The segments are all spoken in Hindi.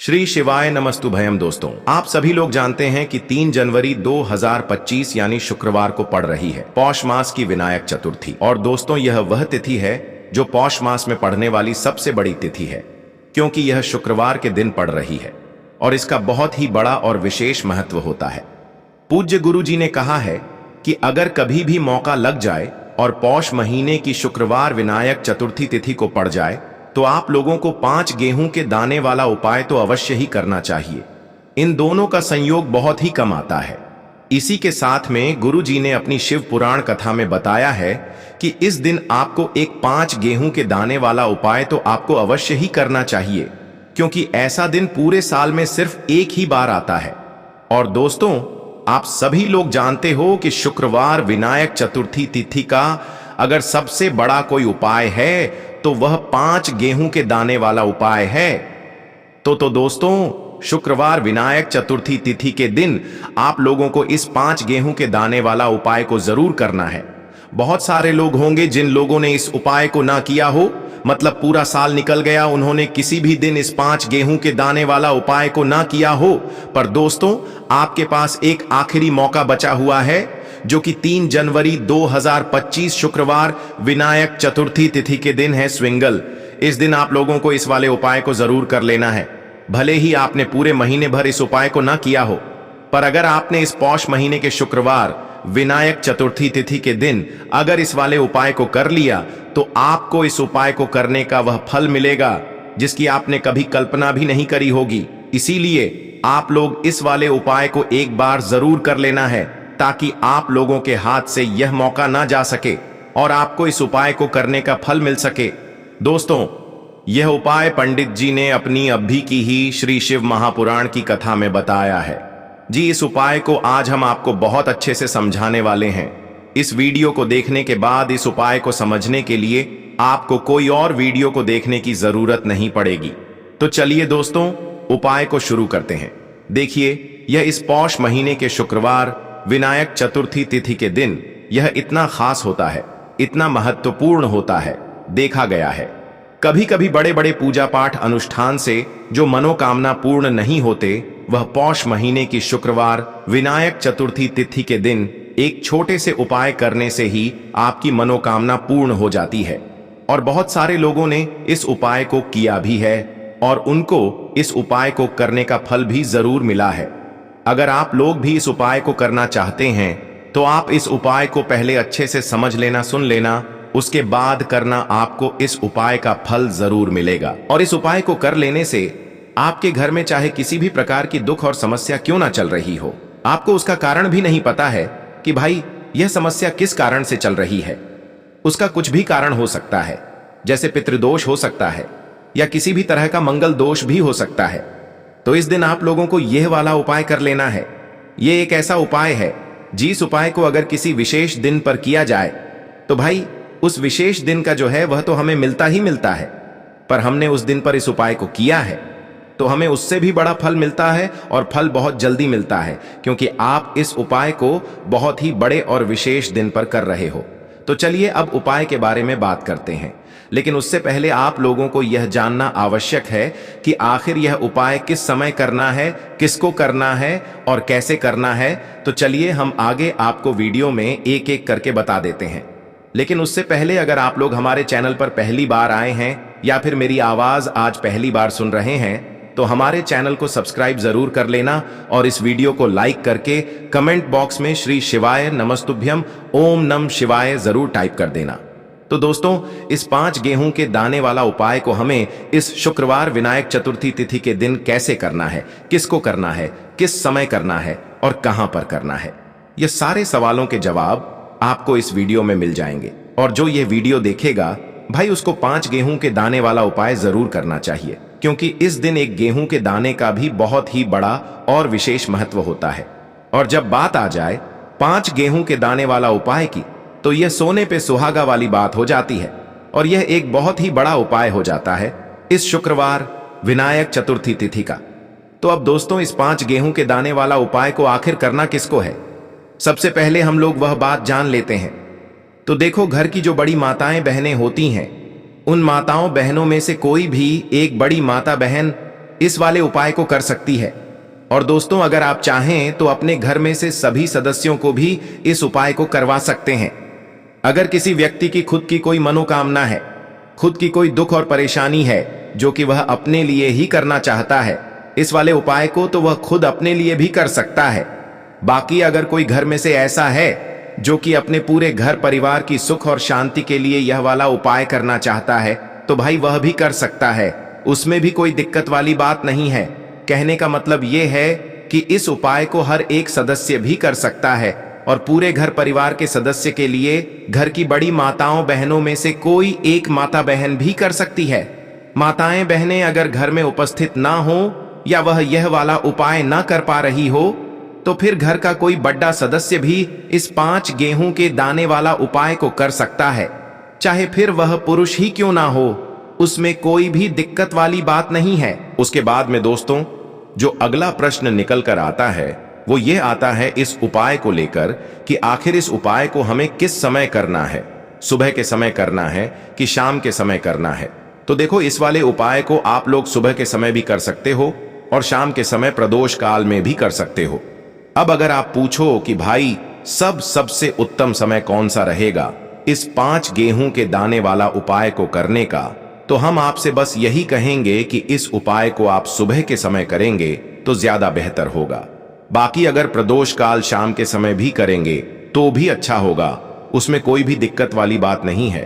श्री शिवाय नमस्तुभयम। दोस्तों, आप सभी लोग जानते हैं कि 3 जनवरी 2025 यानी शुक्रवार को पड़ रही है पौष मास की विनायक चतुर्थी। और दोस्तों, यह वह तिथि है जो पौष मास में पड़ने वाली सबसे बड़ी तिथि है, क्योंकि यह शुक्रवार के दिन पड़ रही है और इसका बहुत ही बड़ा और विशेष महत्व होता है। पूज्य गुरु जी ने कहा है कि अगर कभी भी मौका लग जाए और पौष महीने की शुक्रवार विनायक चतुर्थी तिथि को पड़ जाए तो आप लोगों को 5 गेहूं के दाने वाला उपाय तो अवश्य ही करना चाहिए। इन दोनों का संयोग बहुत ही कम आता है। इसी के साथ में गुरु जी ने अपनी शिव पुराण कथा में बताया है कि इस दिन आपको एक 5 गेहूं के दाने वाला उपाय तो आपको अवश्य ही करना चाहिए, क्योंकि ऐसा दिन पूरे साल में सिर्फ एक ही बार आता है। और दोस्तों, आप सभी लोग जानते हो कि शुक्रवार विनायक चतुर्थी तिथि का अगर सबसे बड़ा कोई उपाय है तो वह 5 गेहूं के दाने वाला उपाय है। तो दोस्तों, शुक्रवार विनायक चतुर्थी तिथि के दिन आप लोगों को इस 5 गेहूं के दाने वाला उपाय को जरूर करना है। बहुत सारे लोग होंगे जिन लोगों ने इस उपाय को ना किया हो, मतलब पूरा साल निकल गया, उन्होंने किसी भी दिन इस 5 गेहूं के दाने वाला उपाय को ना किया हो। पर दोस्तों, आपके पास एक आखिरी मौका बचा हुआ है, जो कि 3 जनवरी 2025 शुक्रवार विनायक चतुर्थी तिथि के दिन है, स्विंगल। इस दिन आप लोगों को इस वाले उपाय को जरूर कर लेना है। भले ही आपने पूरे महीने भर इस उपाय को ना किया हो, पर अगर आपने इस पौष महीने के शुक्रवार विनायक चतुर्थी तिथि के दिन अगर इस वाले उपाय को कर लिया तो आपको इस उपाय को करने का वह फल मिलेगा जिसकी आपने कभी कल्पना भी नहीं करी होगी। इसीलिए आप लोग इस वाले उपाय को एक बार जरूर कर लेना है, ताकि आप लोगों के हाथ से यह मौका ना जा सके और आपको इस उपाय को करने का फल मिल सके। दोस्तों, यह उपाय पंडित जी ने अपनी अभी की ही श्री शिव महापुराण की कथा में बताया है। जी, इस उपाय को आज हम आपको बहुत अच्छे से समझाने वाले हैं। इस वीडियो को देखने के बाद इस उपाय को समझने के लिए आपको कोई और वीडियो को देखने की जरूरत नहीं पड़ेगी। तो चलिए दोस्तों, उपाय को शुरू करते हैं। देखिए, यह इस पौष महीने के शुक्रवार विनायक चतुर्थी तिथि के दिन यह इतना खास होता है, इतना महत्वपूर्ण होता है। देखा गया है कभी कभी बड़े बड़े पूजा पाठ अनुष्ठान से जो मनोकामना पूर्ण नहीं होते, वह पौष महीने की शुक्रवार विनायक चतुर्थी तिथि के दिन एक छोटे से उपाय करने से ही आपकी मनोकामना पूर्ण हो जाती है। और बहुत सारे लोगों ने इस उपाय को किया भी है और उनको इस उपाय को करने का फल भी जरूर मिला है। अगर आप लोग भी इस उपाय को करना चाहते हैं तो आप इस उपाय को पहले अच्छे से समझ लेना, सुन लेना, उसके बाद करना। आपको इस उपाय का फल जरूर मिलेगा। और इस उपाय को कर लेने से आपके घर में चाहे किसी भी प्रकार की दुख और समस्या क्यों ना चल रही हो, आपको उसका कारण भी नहीं पता है कि भाई यह समस्या किस कारण से चल रही है। उसका कुछ भी कारण हो सकता है, जैसे पितृदोष हो सकता है या किसी भी तरह का मंगल दोष भी हो सकता है। तो इस दिन आप लोगों को यह वाला उपाय कर लेना है। यह एक ऐसा उपाय है जिस उपाय को अगर किसी विशेष दिन पर किया जाए तो भाई उस विशेष दिन का जो है वह तो हमें मिलता ही मिलता है, पर हमने उस दिन पर इस उपाय को किया है तो हमें उससे भी बड़ा फल मिलता है और फल बहुत जल्दी मिलता है, क्योंकि आप इस उपाय को बहुत ही बड़े और विशेष दिन पर कर रहे हो। तो चलिए अब उपाय के बारे में बात करते हैं, लेकिन उससे पहले आप लोगों को यह जानना आवश्यक है कि आखिर यह उपाय किस समय करना है, किसको करना है और कैसे करना है। तो चलिए हम आगे आपको वीडियो में एक एक करके बता देते हैं। लेकिन उससे पहले अगर आप लोग हमारे चैनल पर पहली बार आए हैं या फिर मेरी आवाज आज पहली बार सुन रहे हैं तो हमारे चैनल को सब्सक्राइब जरूर कर लेना और इस वीडियो को लाइक करके कमेंट बॉक्स में श्री शिवाय नमस्तुभ्यम ओम नम शिवाय जरूर टाइप कर देना। तो दोस्तों, इस 5 गेहूं के दाने वाला उपाय को हमें इस शुक्रवार विनायक चतुर्थी तिथि के दिन कैसे करना है, किसको करना है, किस समय करना है और कहां पर करना है, ये सारे सवालों के जवाब आपको इस वीडियो में मिल जाएंगे। और जो ये वीडियो देखेगा भाई, उसको 5 गेहूं के दाने वाला उपाय जरूर करना चाहिए, क्योंकि इस दिन एक गेहूं के दाने का भी बहुत ही बड़ा और विशेष महत्व होता है। और जब बात आ जाए 5 गेहूं के दाने वाला उपाय की, तो यह सोने पे सुहागा वाली बात हो जाती है और यह एक बहुत ही बड़ा उपाय हो जाता है इस शुक्रवार विनायक चतुर्थी तिथि का। तो अब दोस्तों, इस 5 गेहूं के दाने वाला उपाय को आखिर करना किसको है, सबसे पहले हम लोग वह बात जान लेते हैं। तो देखो, घर की जो बड़ी माताएं बहनें होती हैं, उन माताओं बहनों में से कोई भी एक बड़ी माता बहन इस वाले उपाय को कर सकती है। और दोस्तों, अगर आप चाहें तो अपने घर में से सभी सदस्यों को भी इस उपाय को करवा सकते हैं। अगर किसी व्यक्ति की खुद की कोई मनोकामना है, खुद की कोई दुख और परेशानी है जो कि वह अपने लिए ही करना चाहता है इस वाले उपाय को, तो वह खुद अपने लिए भी कर सकता है। बाकी अगर कोई घर में से ऐसा है जो कि अपने पूरे घर परिवार की सुख और शांति के लिए यह वाला उपाय करना चाहता है, तो भाई वह भी कर सकता है, उसमें भी कोई दिक्कत वाली बात नहीं है। कहने का मतलब यह है कि इस उपाय को हर एक सदस्य भी कर सकता है और पूरे घर परिवार के सदस्य के लिए घर की बड़ी माताओं बहनों में से कोई एक माता बहन भी कर सकती है। माताएं बहनें अगर घर में उपस्थित ना हो या वह यह वाला उपाय ना कर पा रही हो, तो फिर घर का कोई बड़ा सदस्य भी इस 5 गेहूं के दाने वाला उपाय को कर सकता है, चाहे फिर वह पुरुष ही क्यों ना हो, उसमें कोई भी दिक्कत वाली बात नहीं है। उसके बाद में दोस्तों, जो अगला प्रश्न निकल कर आता है वो ये आता है इस उपाय को लेकर कि आखिर इस उपाय को हमें किस समय करना है, सुबह के समय करना है कि शाम के समय करना है। तो देखो, इस वाले उपाय को आप लोग सुबह के समय भी कर सकते हो और शाम के समय प्रदोष काल में भी कर सकते हो। अब अगर आप पूछो कि भाई सबसे उत्तम समय कौन सा रहेगा इस 5 गेहूं के दाने वाला उपाय को करने का, तो हम आपसे बस यही कहेंगे कि इस उपाय को आप सुबह के समय करेंगे तो ज्यादा बेहतर होगा। बाकी अगर प्रदोष काल शाम के समय भी करेंगे तो भी अच्छा होगा, उसमें कोई भी दिक्कत वाली बात नहीं है।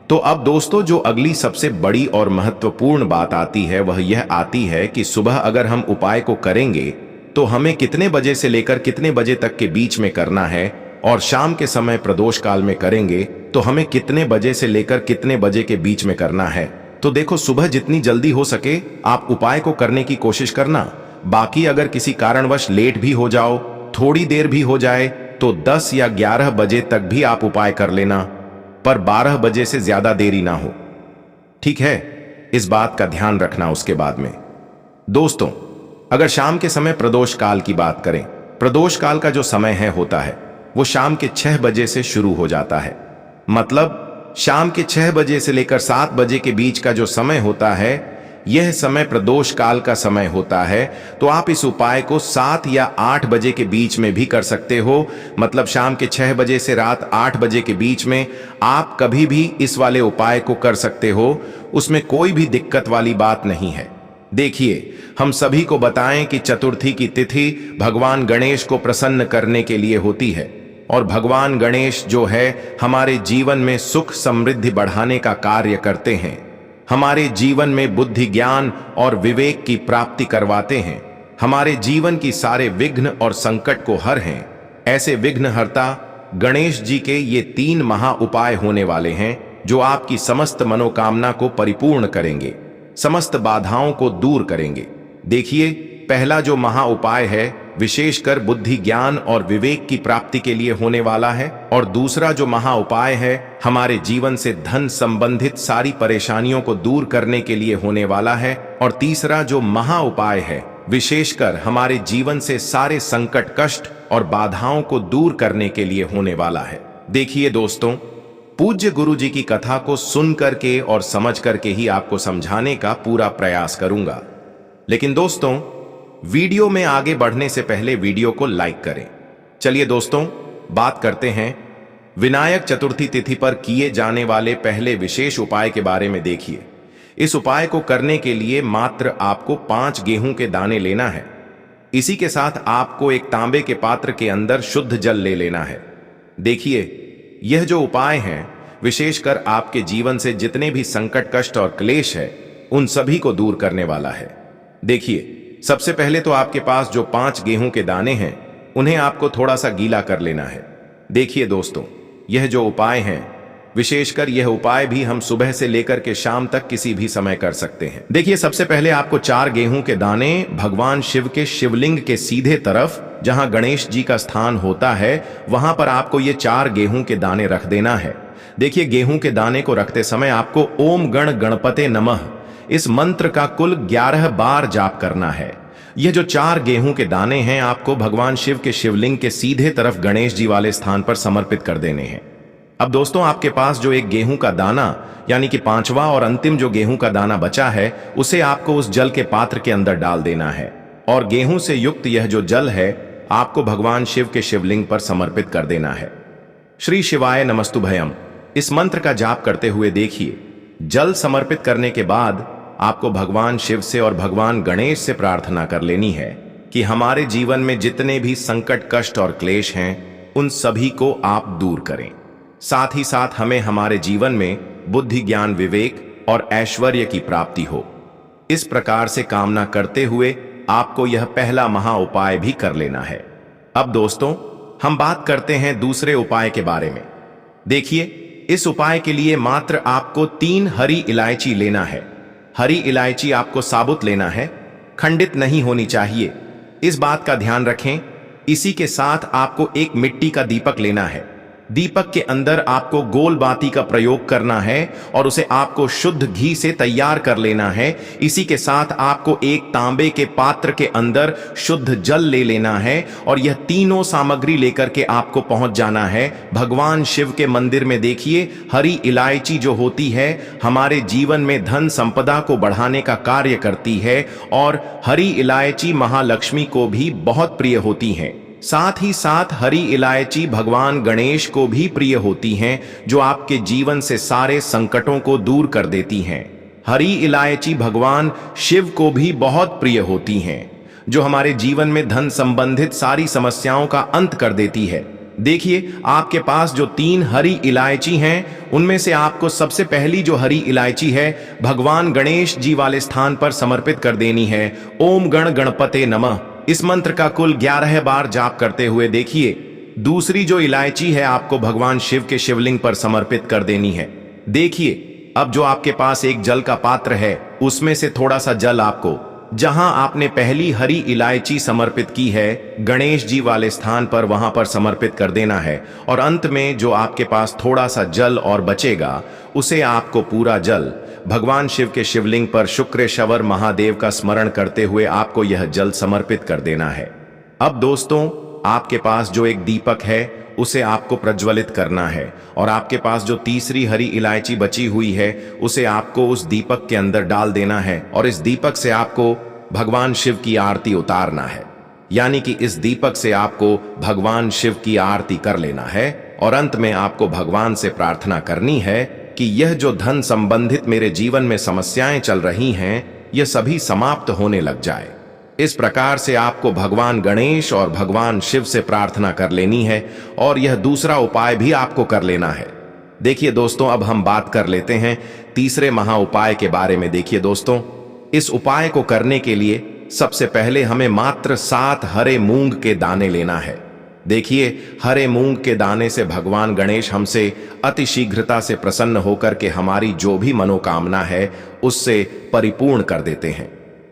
तो अब दोस्तों, जो अगली सबसे बड़ी और महत्वपूर्ण बात आती है वह यह आती है कि सुबह अगर हम उपाय को करेंगे तो हमें कितने बजे से लेकर कितने बजे तक के बीच में करना है, और शाम के समय प्रदोष काल में करेंगे तो हमें कितने बजे से लेकर कितने बजे के बीच में करना है। तो देखो, सुबह जितनी जल्दी हो सके आप उपाय को करने की कोशिश करना। बाकी अगर किसी कारणवश लेट भी हो जाओ, थोड़ी देर भी हो जाए, तो 10 या 11 बजे तक भी आप उपाय कर लेना, पर 12 बजे से ज्यादा देरी ना हो, ठीक है? इस बात का ध्यान रखना। उसके बाद में दोस्तों, अगर शाम के समय प्रदोष काल की बात करें, प्रदोष काल का जो समय होता है वो शाम के 6 बजे से शुरू हो जाता है। मतलब शाम के 6 बजे से लेकर 7 बजे के बीच का जो समय होता है, यह समय प्रदोष काल का समय होता है। तो आप इस उपाय को 7 या 8 बजे के बीच में भी कर सकते हो। मतलब शाम के 6 बजे से रात 8 बजे के बीच में आप कभी भी इस वाले उपाय को कर सकते हो, उसमें कोई भी दिक्कत वाली बात नहीं है। देखिए, हम सभी को बताएं कि चतुर्थी की तिथि भगवान गणेश को प्रसन्न करने के लिए होती है, और भगवान गणेश जो है हमारे जीवन में सुख समृद्धि बढ़ाने का कार्य करते हैं, हमारे जीवन में बुद्धि ज्ञान और विवेक की प्राप्ति करवाते हैं, हमारे जीवन की सारे विघ्न और संकट को हर हैं। ऐसे विघ्नहर्ता गणेश जी के ये 3 महा उपाय होने वाले हैं जो आपकी समस्त मनोकामना को परिपूर्ण करेंगे, समस्त बाधाओं को दूर करेंगे। देखिए, पहला जो महा उपाय है विशेषकर बुद्धि ज्ञान और विवेक की प्राप्ति के लिए होने वाला है, और दूसरा जो महा उपाय है हमारे जीवन से धन संबंधित सारी परेशानियों को दूर करने के लिए होने वाला है, और तीसरा जो महा उपाय है विशेषकर हमारे जीवन से सारे संकट कष्ट और बाधाओं को दूर करने के लिए होने वाला है। देखिए दोस्तों, पूज्य गुरु जी की कथा को सुन करके और समझ करके ही आपको समझाने का पूरा प्रयास करूंगा। लेकिन दोस्तों, वीडियो में आगे बढ़ने से पहले वीडियो को लाइक करें। चलिए दोस्तों, बात करते हैं विनायक चतुर्थी तिथि पर किए जाने वाले पहले विशेष उपाय के बारे में। देखिए, इस उपाय को करने के लिए मात्र आपको 5 गेहूं के दाने लेना है। इसी के साथ आपको एक तांबे के पात्र के अंदर शुद्ध जल ले लेना है। देखिए, यह जो उपाय है विशेषकर आपके जीवन से जितने भी संकट कष्ट और क्लेश है उन सभी को दूर करने वाला है। देखिए, सबसे पहले तो आपके पास जो 5 गेहूं के दाने हैं उन्हें आपको थोड़ा सा गीला कर लेना है। देखिए दोस्तों, यह जो उपाय है विशेषकर यह उपाय भी हम सुबह से लेकर के शाम तक किसी भी समय कर सकते हैं। देखिए, सबसे पहले आपको 4 गेहूं के दाने भगवान शिव के शिवलिंग के सीधे तरफ जहां गणेश जी का स्थान होता है वहां पर आपको ये 4 गेहूं के दाने रख देना है। देखिए, गेहूं के दाने को रखते समय आपको ओम गण गणपते नमः इस मंत्र का कुल 11 बार जाप करना है। यह जो 4 गेहूं के दाने हैं आपको भगवान शिव के शिवलिंग के सीधे तरफ गणेश जी वाले स्थान पर समर्पित कर देने हैं। अब दोस्तों आपके पास जो एक गेहूं का दाना यानी कि पांचवा और अंतिम जो गेहूं का दाना बचा है उसे आपको उस जल के पात्र के अंदर डाल देना है और गेहूं से युक्त यह जो जल है आपको भगवान शिव के शिवलिंग पर समर्पित कर देना है। श्री शिवाय नमस्तुभयम इस मंत्र का जाप करते हुए देखिए, जल समर्पित करने के बाद आपको भगवान शिव से और भगवान गणेश से प्रार्थना कर लेनी है कि हमारे जीवन में जितने भी संकट, कष्ट और क्लेश हैं उन सभी को आप दूर करें। साथ ही साथ हमें हमारे जीवन में बुद्धि, ज्ञान, विवेक और ऐश्वर्य की प्राप्ति हो। इस प्रकार से कामना करते हुए आपको यह पहला महा उपाय भी कर लेना है। अब दोस्तों हम बात करते हैं दूसरे उपाय के बारे में। देखिए, इस उपाय के लिए मात्र आपको 3 हरी इलायची लेना है। हरी इलायची आपको साबुत लेना है, खंडित नहीं होनी चाहिए, इस बात का ध्यान रखें। इसी के साथ आपको एक मिट्टी का दीपक लेना है। दीपक के अंदर आपको गोल बाती का प्रयोग करना है और उसे आपको शुद्ध घी से तैयार कर लेना है। इसी के साथ आपको एक तांबे के पात्र के अंदर शुद्ध जल ले लेना है और यह तीनों सामग्री लेकर के आपको पहुंच जाना है भगवान शिव के मंदिर में। देखिए, हरी इलायची जो होती है हमारे जीवन में धन संपदा को बढ़ाने का कार्य करती है और हरी इलायची महालक्ष्मी को भी बहुत प्रिय होती है। साथ ही साथ हरी इलायची भगवान गणेश को भी प्रिय होती हैं, जो आपके जीवन से सारे संकटों को दूर कर देती हैं। हरी इलायची भगवान शिव को भी बहुत प्रिय होती हैं, जो हमारे जीवन में धन संबंधित सारी समस्याओं का अंत कर देती है। देखिए, आपके पास जो 3 हरी इलायची हैं उनमें से आपको सबसे पहली जो हरी इलायची है भगवान गणेश जी वाले स्थान पर समर्पित कर देनी है। ओम गण गणपते नमः इस मंत्र का कुल 11 बार जाप करते हुए देखिए। दूसरी जो इलायची है आपको भगवान शिव के शिवलिंग पर समर्पित कर देनी है। देखिए, अब जो आपके पास एक जल का पात्र है उसमें से थोड़ा सा जल आपको, जहां आपने पहली हरी इलायची समर्पित की है गणेश जी वाले स्थान पर, वहां पर समर्पित कर देना है। और अंत में जो आपके पास थोड़ा सा जल और बचेगा उसे आपको पूरा जल भगवान शिव के शिवलिंग पर शुक्रेश्वर महादेव का स्मरण करते हुए आपको यह जल समर्पित कर देना है। अब दोस्तों आपके पास जो एक दीपक है उसे आपको प्रज्वलित करना है और आपके पास जो तीसरी हरी इलायची बची हुई है उसे आपको उस दीपक के अंदर डाल देना है और इस दीपक से आपको भगवान शिव की आरती उतारना है। यानी कि इस दीपक से आपको भगवान शिव की आरती कर लेना है और अंत में आपको भगवान से प्रार्थना करनी है कि यह जो धन संबंधित मेरे जीवन में समस्याएं चल रही हैं यह सभी समाप्त होने लग जाए। इस प्रकार से आपको भगवान गणेश और भगवान शिव से प्रार्थना कर लेनी है और यह दूसरा उपाय भी आपको कर लेना है। देखिए दोस्तों, अब हम बात कर लेते हैं तीसरे महा उपाय के बारे में। देखिए दोस्तों, इस उपाय को करने के लिए सबसे पहले हमें मात्र 7 हरे मूंग के दाने लेना है। देखिए, हरे मूंग के दाने से भगवान गणेश हमसे अति शीघ्रता से प्रसन्न होकर के हमारी जो भी मनोकामना है उससे परिपूर्ण कर देते हैं।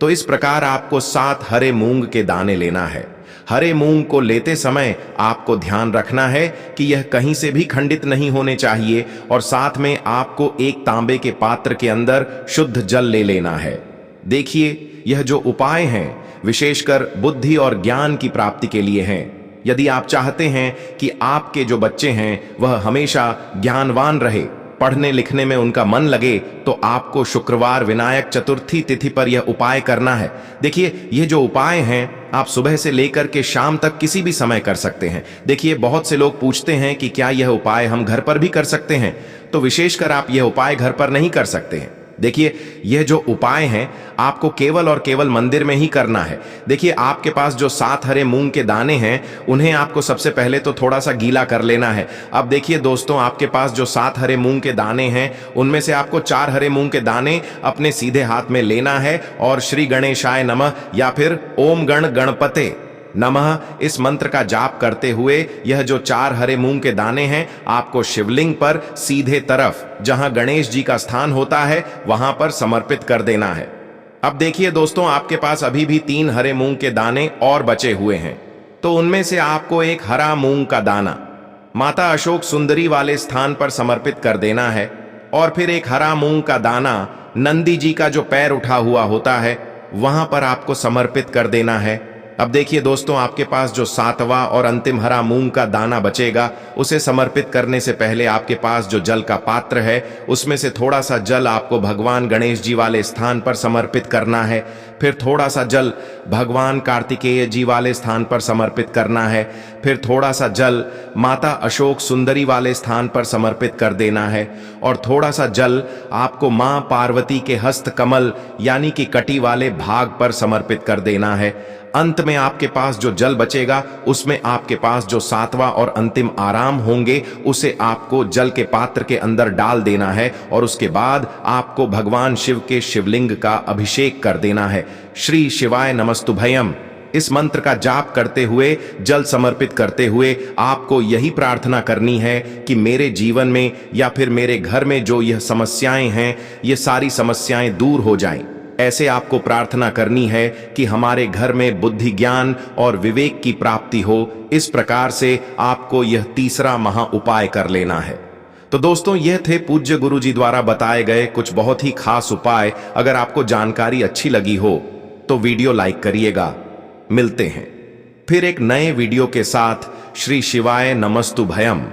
तो इस प्रकार आपको 7 हरे मूंग के दाने लेना है। हरे मूंग को लेते समय आपको ध्यान रखना है कि यह कहीं से भी खंडित नहीं होने चाहिए और साथ में आपको एक तांबे के पात्र के अंदर शुद्ध जल ले लेना है। देखिए, यह जो उपाय हैं विशेषकर बुद्धि और ज्ञान की प्राप्ति के लिए हैं। यदि आप चाहते हैं कि आपके जो बच्चे हैं वह हमेशा ज्ञानवान रहे, पढ़ने लिखने में उनका मन लगे, तो आपको शुक्रवार विनायक चतुर्थी तिथि पर यह उपाय करना है। देखिए, ये जो उपाय हैं आप सुबह से लेकर के शाम तक किसी भी समय कर सकते हैं। देखिए, बहुत से लोग पूछते हैं कि क्या यह उपाय हम घर पर भी कर सकते हैं, तो विशेषकर आप यह उपाय घर पर नहीं कर सकते हैं। देखिए, यह जो उपाय हैं आपको केवल और केवल मंदिर में ही करना है। देखिए, आपके पास जो 7 हरे मूंग के दाने हैं उन्हें आपको सबसे पहले तो थोड़ा सा गीला कर लेना है। अब देखिए दोस्तों, आपके पास जो 7 हरे मूंग के दाने हैं उनमें से आपको 4 हरे मूंग के दाने अपने सीधे हाथ में लेना है और श्री गणेशाय नमः या फिर ओम गण गणपते नमः इस मंत्र का जाप करते हुए यह जो 4 हरे मूंग के दाने हैं आपको शिवलिंग पर सीधे तरफ जहां गणेश जी का स्थान होता है वहां पर समर्पित कर देना है। अब देखिए दोस्तों, आपके पास अभी भी 3 हरे मूंग के दाने और बचे हुए हैं, तो उनमें से आपको एक हरा मूंग का दाना माता अशोक सुंदरी वाले स्थान पर समर्पित कर देना है और फिर एक हरा मूंग का दाना नंदी जी का जो पैर उठा हुआ होता है वहां पर आपको समर्पित कर देना है। अब देखिए दोस्तों, आपके पास जो 7वां और अंतिम हरा मूंग का दाना बचेगा, उसे समर्पित करने से पहले आपके पास जो जल का पात्र है, उसमें से थोड़ा सा जल आपको भगवान गणेश जी वाले स्थान पर समर्पित करना है। फिर थोड़ा सा जल भगवान कार्तिकेय जी वाले स्थान पर समर्पित करना है। फिर थोड़ा सा जल माता अशोक सुंदरी वाले स्थान पर समर्पित कर देना है। और थोड़ा सा जल आपको मां पार्वती के हस्त कमल यानी कि कटी वाले भाग पर समर्पित कर देना है। अंत में आपके पास जो जल बचेगा, उसमें आपके पास जो 7वां और अंतिम आराम होंगे, उसे आपको जल के पात्र के अंदर डाल देना है। और उसके बाद आपको भगवान शिव के शिवलिंग का अभिषेक कर देना है। श्री शिवाय नमस्तुभयम। इस मंत्र का जाप करते हुए, जल समर्पित करते हुए आपको यही प्रार्थना करनी है कि मेरे जीवन में या फिर मेरे घर में जो यह समस्याएं हैं, ये सारी समस्याएं दूर हो जाएं। ऐसे आपको प्रार्थना करनी है कि हमारे घर में बुद्धि, ज्ञान और विवेक की प्राप्ति हो। इस प्रकार से आपको यह तीसरा महा उपाय कर लेना है। तो दोस्तों, यह थे पूज्य गुरु जी द्वारा बताए गए कुछ बहुत ही खास उपाय। अगर आपको जानकारी अच्छी लगी हो तो वीडियो लाइक करिएगा। मिलते हैं फिर एक नए वीडियो के साथ। श्री शिवाय नमस्तुभयम।